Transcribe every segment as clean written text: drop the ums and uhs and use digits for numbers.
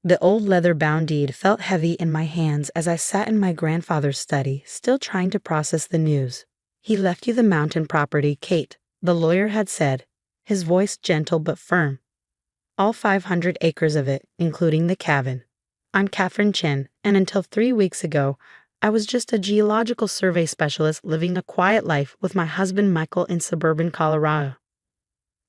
The old leather-bound deed felt heavy in my hands as I sat in my grandfather's study, still trying to process the news. "He left you the mountain property, Kate," the lawyer had said, his voice gentle but firm. "All 500 acres of it, including the cabin. I'm Catherine Chen, and until 3 weeks ago, I was just a geological survey specialist living a quiet life with my husband Michael in suburban Colorado.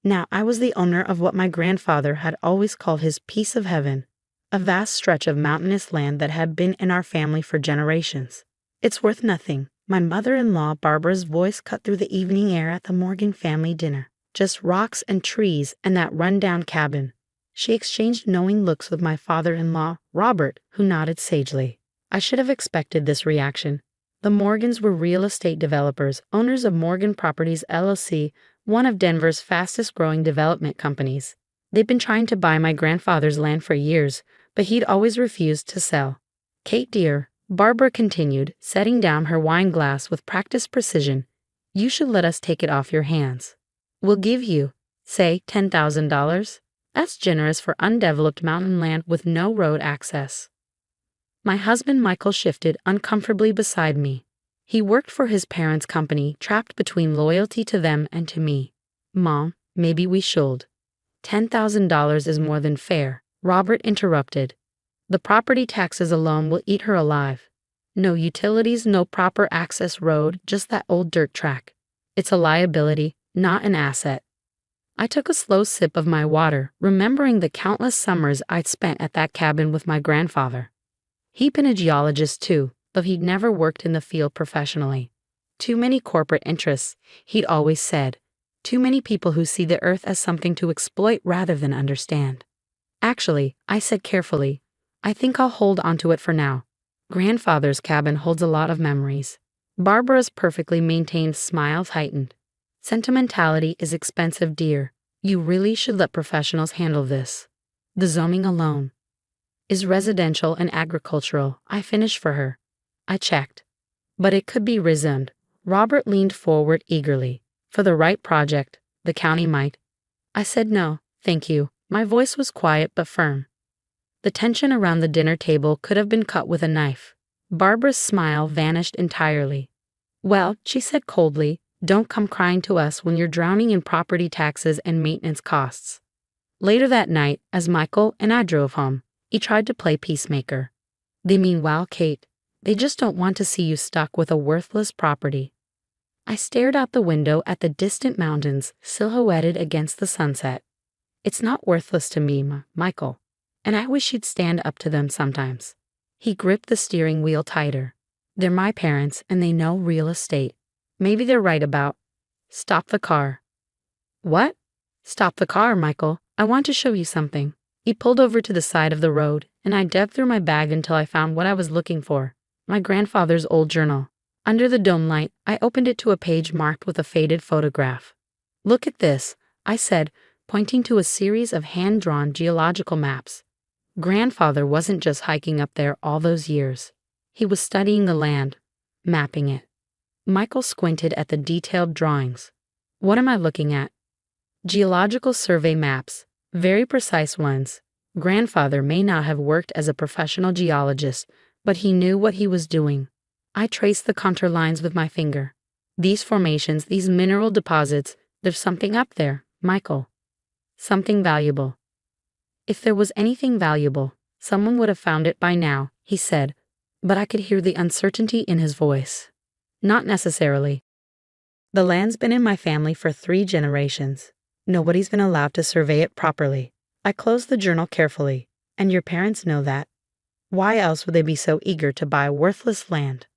Now I was the owner of what my grandfather had always called his piece of heaven, a vast stretch of mountainous land that had been in our family for generations. It's worth nothing." My mother-in-law Barbara's voice cut through the evening air at the Morgan family dinner. "Just rocks and trees and that run-down cabin." She exchanged knowing looks with my father-in-law, Robert, who nodded sagely. I should have expected this reaction. The Morgans were real estate developers, owners of Morgan Properties LLC, one of Denver's fastest-growing development companies. They'd been trying to buy my grandfather's land for years, but he'd always refused to sell. "Kate, dear," Barbara continued, setting down her wine glass with practiced precision, "you should let us take it off your hands. We'll give you, say, $10,000. That's generous for undeveloped mountain land with no road access." My husband Michael shifted uncomfortably beside me. He worked for his parents' company, trapped between loyalty to them and to me. "Mom, maybe we should." $10,000 is more than fair," Robert interrupted. "The property taxes alone will eat her alive. No utilities, no proper access road, just that old dirt track. It's a liability, not an asset." I took a slow sip of my water, remembering the countless summers I'd spent at that cabin with my grandfather. He'd been a geologist too, but he'd never worked in the field professionally. "Too many corporate interests," he'd always said. "Too many people who see the earth as something to exploit rather than understand." "Actually," I said carefully, "I think I'll hold onto it for now. Grandfather's cabin holds a lot of memories." Barbara's perfectly maintained smile heightened. "Sentimentality is expensive, dear. You really should let professionals handle this. The zoning alone is residential and agricultural," I finished for her. I checked. "But it could be rezoned." Robert leaned forward eagerly. "For the right project, the county might." I said no, thank you. My voice was quiet but firm. The tension around the dinner table could have been cut with a knife. Barbara's smile vanished entirely. "Well," she said coldly, "don't come crying to us when you're drowning in property taxes and maintenance costs." Later that night, as Michael and I drove home, he tried to play peacemaker. "They mean well, Kate. They just don't want to see you stuck with a worthless property." I stared out the window at the distant mountains silhouetted against the sunset. "It's not worthless to me, Michael, and I wish you'd stand up to them sometimes." He gripped the steering wheel tighter. "They're my parents, and they know real estate. Maybe they're right about—" "Stop the car." "What?" "Stop the car, Michael. I want to show you something." He pulled over to the side of the road, and I dug through my bag until I found what I was looking for, my grandfather's old journal. Under the dome light, I opened it to a page marked with a faded photograph. "Look at this," I said, pointing to a series of hand-drawn geological maps. Grandfather wasn't just hiking up there all those years. He was studying the land, mapping it. Michael squinted at the detailed drawings. "What am I looking at?" "Geological survey maps, very precise ones. Grandfather may not have worked as a professional geologist, but he knew what he was doing." I traced the contour lines with my finger. "These formations, these mineral deposits, there's something up there, Michael. Something valuable." "If there was anything valuable, someone would have found it by now," he said, but I could hear the uncertainty in his voice. "Not necessarily. The land's been in my family for 3 generations. Nobody's been allowed to survey it properly." I closed the journal carefully. "And your parents know that. Why else would they be so eager to buy worthless land?"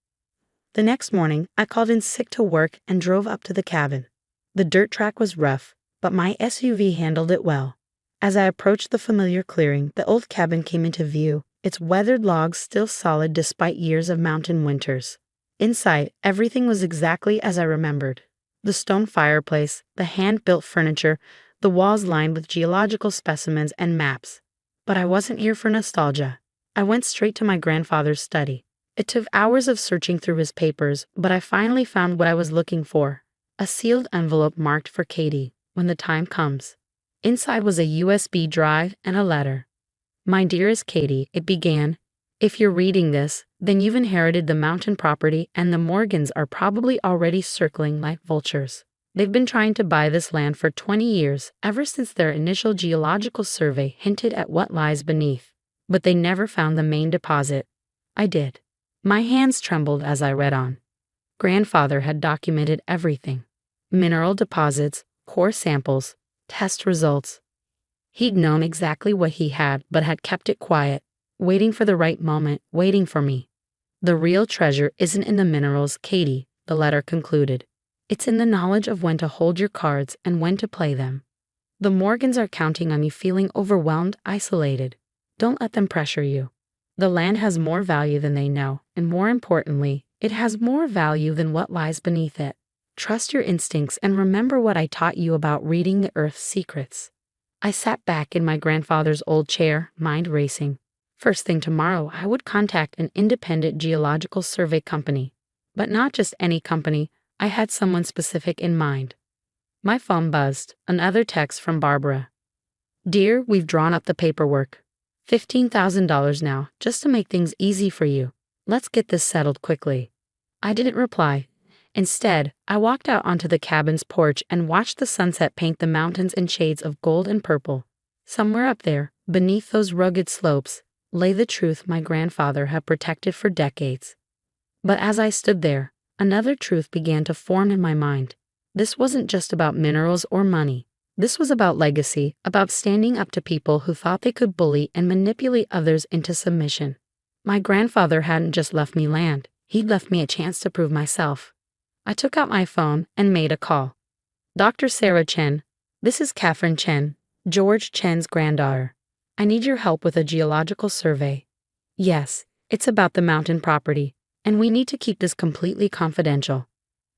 The next morning, I called in sick to work and drove up to the cabin. The dirt track was rough, but my SUV handled it well. As I approached the familiar clearing, the old cabin came into view, its weathered logs still solid despite years of mountain winters. Inside, everything was exactly as I remembered. The stone fireplace, the hand-built furniture, the walls lined with geological specimens and maps. But I wasn't here for nostalgia. I went straight to my grandfather's study. It took hours of searching through his papers, but I finally found what I was looking for. A sealed envelope marked for Katie, when the time comes. Inside was a USB drive and a letter. My dearest Katie, it began. If you're reading this, then you've inherited the mountain property and the Morgans are probably already circling like vultures. They've been trying to buy this land for 20 years, ever since their initial geological survey hinted at what lies beneath. But they never found the main deposit. I did. My hands trembled as I read on. Grandfather had documented everything. Mineral deposits, core samples, test results. He'd known exactly what he had but had kept it quiet, waiting for the right moment, waiting for me. The real treasure isn't in the minerals, Katie, the letter concluded. It's in the knowledge of when to hold your cards and when to play them. The Morgans are counting on you feeling overwhelmed, isolated. Don't let them pressure you. The land has more value than they know, and more importantly, it has more value than what lies beneath it. Trust your instincts and remember what I taught you about reading the earth's secrets. I sat back in my grandfather's old chair, mind racing. First thing tomorrow, I would contact an independent geological survey company. But not just any company, I had someone specific in mind. My phone buzzed, another text from Barbara. Dear, we've drawn up the paperwork. $15,000 now, just to make things easy for you. Let's get this settled quickly. I didn't reply. Instead, I walked out onto the cabin's porch and watched the sunset paint the mountains in shades of gold and purple. Somewhere up there, beneath those rugged slopes, lay the truth my grandfather had protected for decades. But as I stood there, another truth began to form in my mind. This wasn't just about minerals or money. This was about legacy, about standing up to people who thought they could bully and manipulate others into submission. My grandfather hadn't just left me land, he'd left me a chance to prove myself. I took out my phone and made a call. Dr. Sarah Chen, this is Catherine Chen, George Chen's granddaughter. I need your help with a geological survey. Yes, it's about the mountain property, and we need to keep this completely confidential.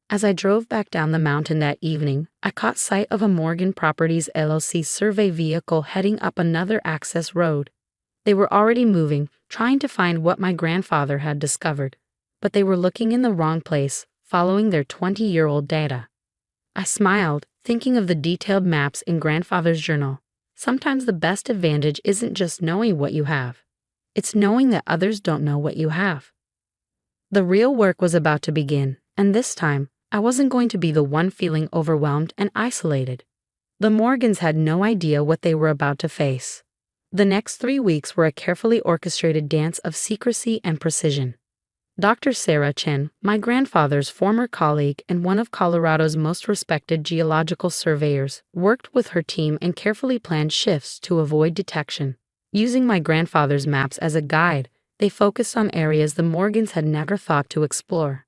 As I drove back down the mountain that evening, I caught sight of a Morgan Properties LLC survey vehicle heading up another access road. They were already moving, trying to find what my grandfather had discovered, but they were looking in the wrong place, following their 20-year-old data. I smiled, thinking of the detailed maps in grandfather's journal. Sometimes the best advantage isn't just knowing what you have. It's knowing that others don't know what you have. The real work was about to begin, and this time, I wasn't going to be the one feeling overwhelmed and isolated. The Morgans had no idea what they were about to face. The next 3 weeks were a carefully orchestrated dance of secrecy and precision. Dr. Sarah Chen, my grandfather's former colleague and one of Colorado's most respected geological surveyors, worked with her team and carefully planned shifts to avoid detection. Using my grandfather's maps as a guide, they focused on areas the Morgans had never thought to explore.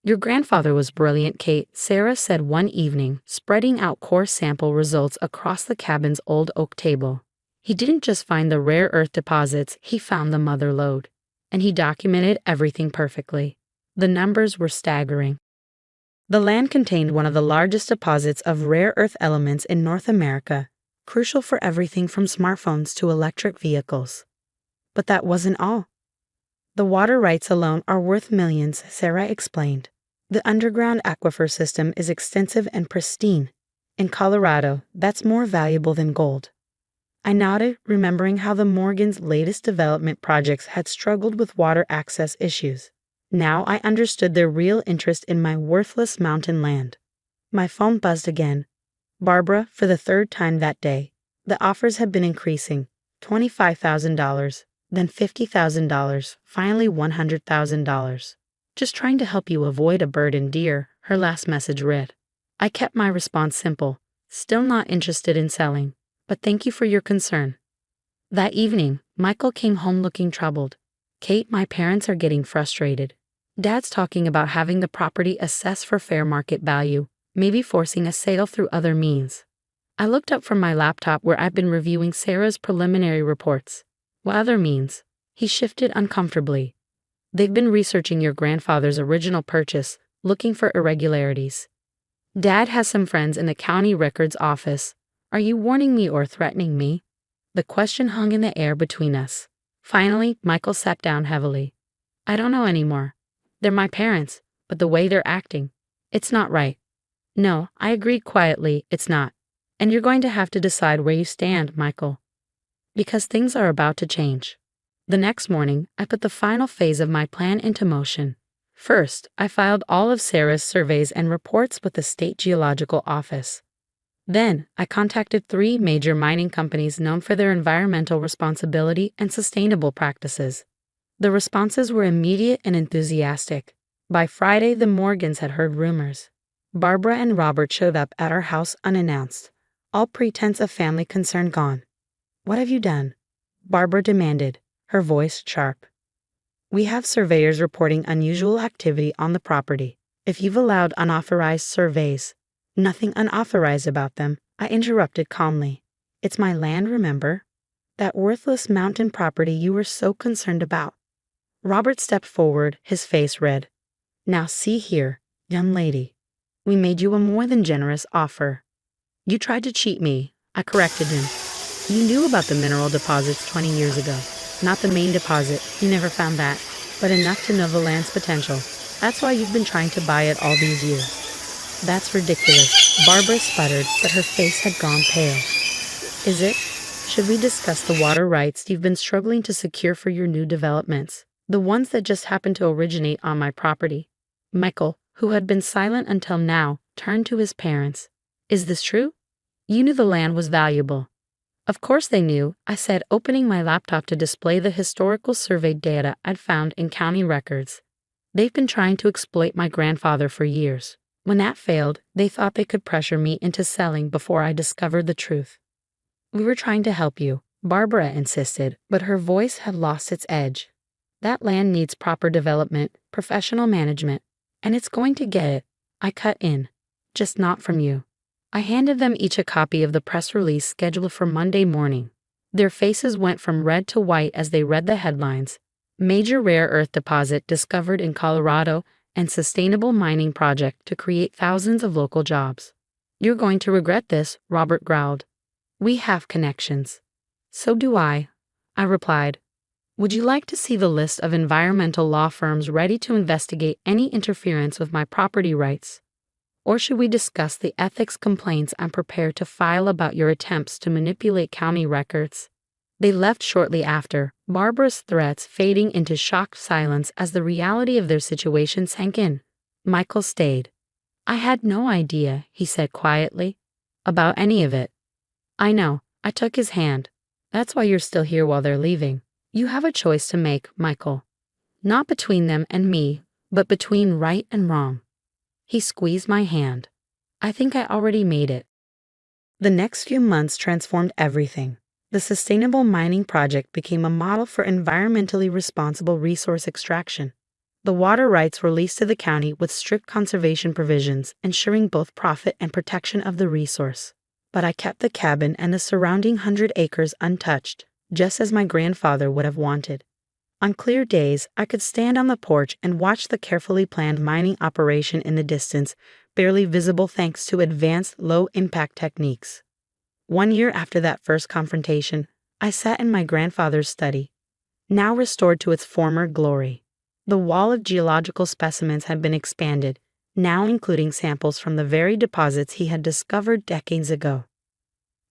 Your grandfather was brilliant, Kate, Sarah said one evening, spreading out core sample results across the cabin's old oak table. He didn't just find the rare earth deposits, he found the mother lode. And he documented everything perfectly. The numbers were staggering. The land contained one of the largest deposits of rare earth elements in North America, crucial for everything from smartphones to electric vehicles. But that wasn't all. The water rights alone are worth millions, Sarah explained. The underground aquifer system is extensive and pristine. In Colorado, that's more valuable than gold. I nodded, remembering how the Morgans' latest development projects had struggled with water access issues. Now I understood their real interest in my worthless mountain land. My phone buzzed again. Barbara, for the third time that day. The offers had been increasing. $25,000, then $50,000, finally $100,000. Just trying to help you avoid a burden, dear, her last message read. I kept my response simple. Still not interested in selling. But thank you for your concern. That evening, Michael came home looking troubled. Kate, my parents are getting frustrated. Dad's talking about having the property assessed for fair market value, maybe forcing a sale through other means. I looked up from my laptop where I've been reviewing Sarah's preliminary reports. What other means? He shifted uncomfortably. They've been researching your grandfather's original purchase, looking for irregularities. Dad has some friends in the county records office. Are you warning me or threatening me? The question hung in the air between us. Finally, Michael sat down heavily. I don't know anymore. They're my parents, but the way they're acting, it's not right. No, I agreed quietly, it's not. And you're going to have to decide where you stand, Michael. Because things are about to change. The next morning, I put the final phase of my plan into motion. First, I filed all of Sarah's surveys and reports with the State Geological Office. Then, I contacted 3 major mining companies known for their environmental responsibility and sustainable practices. The responses were immediate and enthusiastic. By Friday, the Morgans had heard rumors. Barbara and Robert showed up at our house unannounced, all pretense of family concern gone. "What have you done?" Barbara demanded, her voice sharp. "We have surveyors reporting unusual activity on the property. If you've allowed unauthorized surveys—" "Nothing unauthorized about them," I interrupted calmly. "It's my land, remember? That worthless mountain property you were so concerned about." Robert stepped forward, his face red. "Now see here, young lady. We made you a more than generous offer." "You tried to cheat me," I corrected him. "You knew about the mineral deposits 20 years ago. Not the main deposit, you never found that, but enough to know the land's potential. That's why you've been trying to buy it all these years." "That's ridiculous," Barbara sputtered, but her face had gone pale. "Is it? Should we discuss the water rights you've been struggling to secure for your new developments, the ones that just happened to originate on my property?" Michael, who had been silent until now, turned to his parents. "Is this true? You knew the land was valuable." "Of course they knew," I said, opening my laptop to display the historical survey data I'd found in county records. "They've been trying to exploit my grandfather for years. When that failed, they thought they could pressure me into selling before I discovered the truth." "We were trying to help you," Barbara insisted, but her voice had lost its edge. "That land needs proper development, professional management, and it's going to get it," I cut in. "Just not from you." I handed them each a copy of the press release scheduled for Monday morning. Their faces went from red to white as they read the headlines: "Major rare earth deposit discovered in Colorado and sustainable mining project to create thousands of local jobs." "You're going to regret this," Robert growled. "We have connections." "So do I," I replied. "Would you like to see the list of environmental law firms ready to investigate any interference with my property rights? Or should we discuss the ethics complaints I'm prepared to file about your attempts to manipulate county records?" They left shortly after, Barbara's threats fading into shocked silence as the reality of their situation sank in. Michael stayed. "I had no idea," he said quietly, "about any of it." "I know," I took his hand. "That's why you're still here while they're leaving. You have a choice to make, Michael. Not between them and me, but between right and wrong." He squeezed my hand. "I think I already made it." The next few months transformed everything. The sustainable mining project became a model for environmentally responsible resource extraction. The water rights were leased to the county with strict conservation provisions, ensuring both profit and protection of the resource. But I kept the cabin and the surrounding 100 acres untouched, just as my grandfather would have wanted. On clear days, I could stand on the porch and watch the carefully planned mining operation in the distance, barely visible thanks to advanced low-impact techniques. 1 year after that first confrontation, I sat in my grandfather's study, now restored to its former glory. The wall of geological specimens had been expanded, now including samples from the very deposits he had discovered decades ago.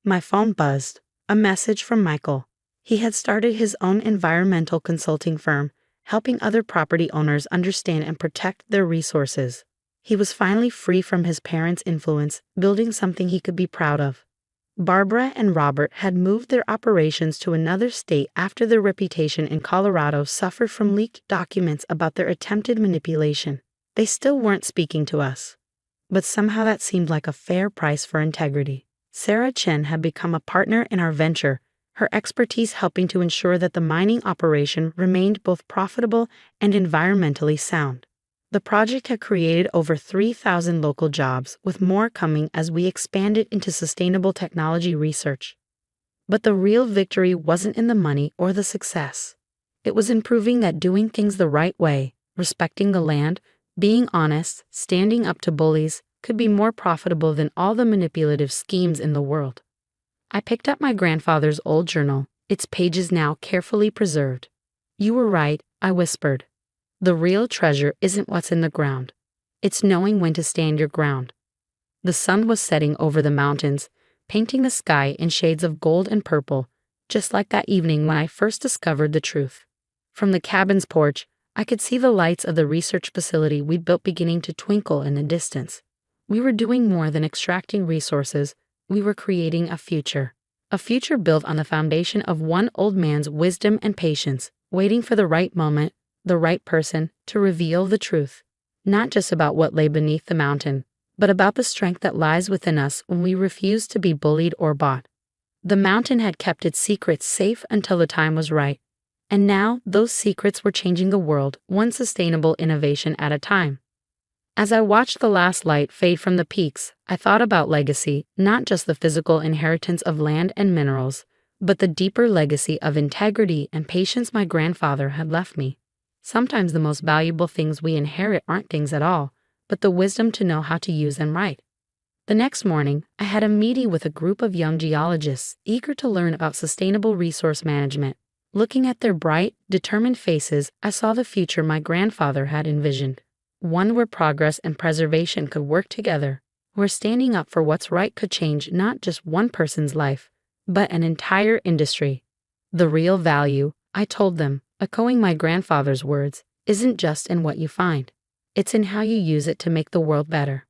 My phone buzzed, a message from Michael. He had started his own environmental consulting firm, helping other property owners understand and protect their resources. He was finally free from his parents' influence, building something he could be proud of. Barbara and Robert had moved their operations to another state after their reputation in Colorado suffered from leaked documents about their attempted manipulation. They still weren't speaking to us. But somehow that seemed like a fair price for integrity. Sarah Chen had become a partner in our venture, her expertise helping to ensure that the mining operation remained both profitable and environmentally sound. The project had created over 3,000 local jobs, with more coming as we expanded into sustainable technology research. But the real victory wasn't in the money or the success. It was in proving that doing things the right way, respecting the land, being honest, standing up to bullies, could be more profitable than all the manipulative schemes in the world. I picked up my grandfather's old journal, its pages now carefully preserved. "You were right," I whispered. "The real treasure isn't what's in the ground. It's knowing when to stand your ground." The sun was setting over the mountains, painting the sky in shades of gold and purple, just like that evening when I first discovered the truth. From the cabin's porch, I could see the lights of the research facility we'd built beginning to twinkle in the distance. We were doing more than extracting resources, we were creating a future. A future built on the foundation of one old man's wisdom and patience, waiting for the right moment, the right person, to reveal the truth. Not just about what lay beneath the mountain, but about the strength that lies within us when we refuse to be bullied or bought. The mountain had kept its secrets safe until the time was right. And now, those secrets were changing the world, one sustainable innovation at a time. As I watched the last light fade from the peaks, I thought about legacy, not just the physical inheritance of land and minerals, but the deeper legacy of integrity and patience my grandfather had left me. Sometimes the most valuable things we inherit aren't things at all, but the wisdom to know how to use them right. The next morning, I had a meeting with a group of young geologists eager to learn about sustainable resource management. Looking at their bright, determined faces, I saw the future my grandfather had envisioned. One where progress and preservation could work together, where standing up for what's right could change not just one person's life, but an entire industry. The real value, I told them, echoing my grandfather's words, isn't just in what you find. It's in how you use it to make the world better.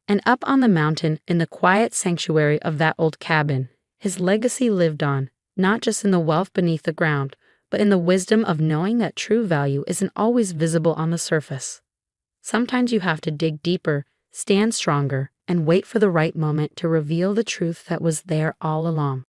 And up on the mountain, in the quiet sanctuary of that old cabin, his legacy lived on, not just in the wealth beneath the ground, but in the wisdom of knowing that true value isn't always visible on the surface. Sometimes you have to dig deeper, stand stronger, and wait for the right moment to reveal the truth that was there all along.